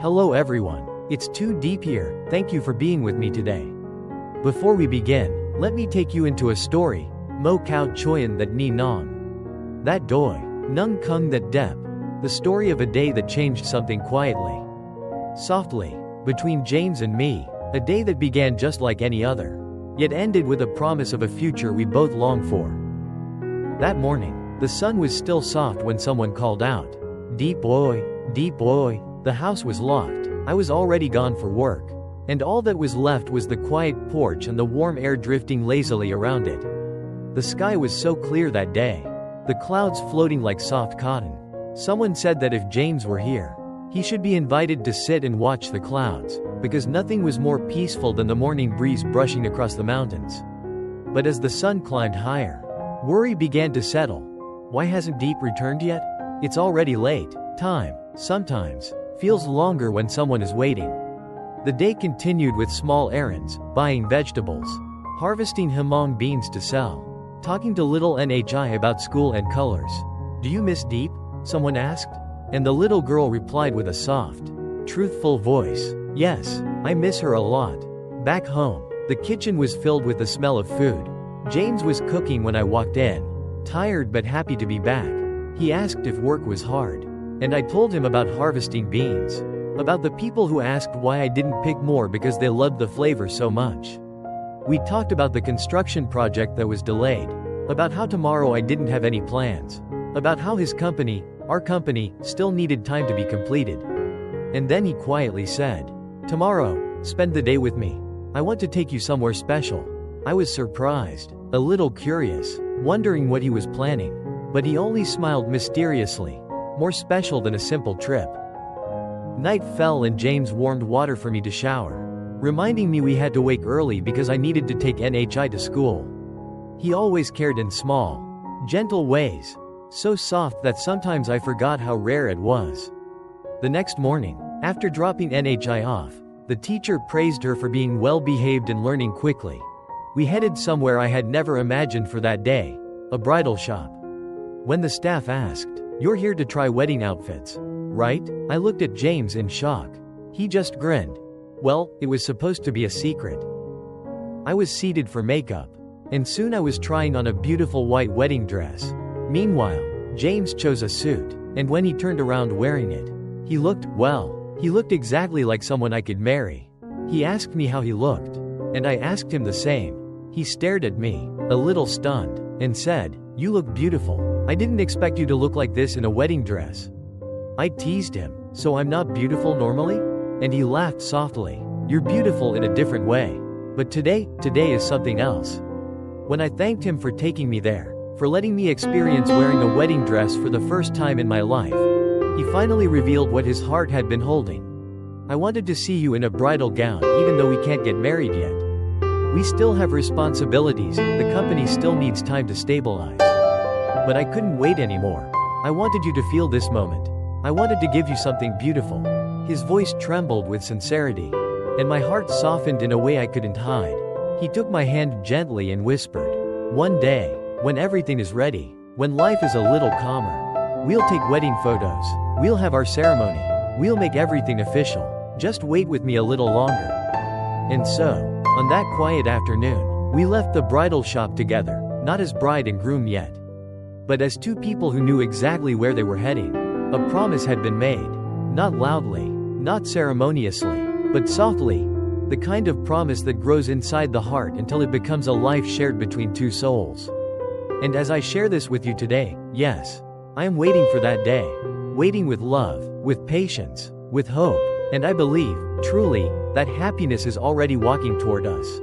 Hello everyone, it's Lytudiep here, thank you for being with me today. Before we begin, let me take you into a story, Mo Kao Choyan that Ni Nong. That Doi, Nung Kung that Dep, the story of a day that changed something quietly. Softly, between James and me, a day that began just like any other, yet ended with a promise of a future we both longed for. That morning, the sun was still soft when someone called out, "Deep boy, deep boy." The house was locked, I was already gone for work, and all that was left was the quiet porch and the warm air drifting lazily around it. The sky was so clear that day, the clouds floating like soft cotton. Someone said that if James were here, he should be invited to sit and watch the clouds, because nothing was more peaceful than the morning breeze brushing across the mountains. But as the sun climbed higher, worry began to settle. Why hasn't Deep returned yet? It's already late. Time, sometimes, feels longer when someone is waiting. The day continued with small errands, buying vegetables, harvesting hmong beans to sell, talking to little Nhi about school and colors. "Do you miss Deep?" someone asked. And the little girl replied with a soft, truthful voice, "Yes, I miss her a lot." Back home, the kitchen was filled with the smell of food. James was cooking when I walked in, tired but happy to be back. He asked if work was hard, and I told him about harvesting beans, about the people who asked why I didn't pick more because they loved the flavor so much. We talked about the construction project that was delayed, about how tomorrow I didn't have any plans, about how his company, our company, still needed time to be completed. And then he quietly said, "Tomorrow, spend the day with me. I want to take you somewhere special." I was surprised, a little curious, wondering what he was planning, but he only smiled mysteriously. More special than a simple trip. Night fell and James warmed water for me to shower, reminding me we had to wake early because I needed to take Nhi to school. He always cared in small, gentle ways, so soft that sometimes I forgot how rare it was. The next morning, after dropping Nhi off, the teacher praised her for being well-behaved and learning quickly. We headed somewhere I had never imagined for that day, a bridal shop. When the staff asked, "You're here to try wedding outfits, right?" I looked at James in shock. He just grinned. Well, it was supposed to be a secret. I was seated for makeup, and soon I was trying on a beautiful white wedding dress. Meanwhile, James chose a suit, and when he turned around wearing it, he looked exactly like someone I could marry. He asked me how he looked, and I asked him the same. He stared at me, a little stunned, and said, "You look beautiful. I didn't expect you to look like this in a wedding dress." I teased him, "So I'm not beautiful normally?" And he laughed softly, "You're beautiful in a different way. But today is something else." When I thanked him for taking me there, for letting me experience wearing a wedding dress for the first time in my life, he finally revealed what his heart had been holding. "I wanted to see you in a bridal gown even though we can't get married yet. We still have responsibilities, the company still needs time to stabilize. But I couldn't wait anymore. I wanted you to feel this moment. I wanted to give you something beautiful." His voice trembled with sincerity, and my heart softened in a way I couldn't hide. He took my hand gently and whispered, "One day, when everything is ready, when life is a little calmer, we'll take wedding photos, we'll have our ceremony, we'll make everything official. Just wait with me a little longer." And so, on that quiet afternoon, we left the bridal shop together, not as bride and groom yet, but as two people who knew exactly where they were heading. A promise had been made. Not loudly, not ceremoniously, but softly. The kind of promise that grows inside the heart until it becomes a life shared between two souls. And as I share this with you today, yes, I am waiting for that day. Waiting with love, with patience, with hope, and I believe, truly, that happiness is already walking toward us.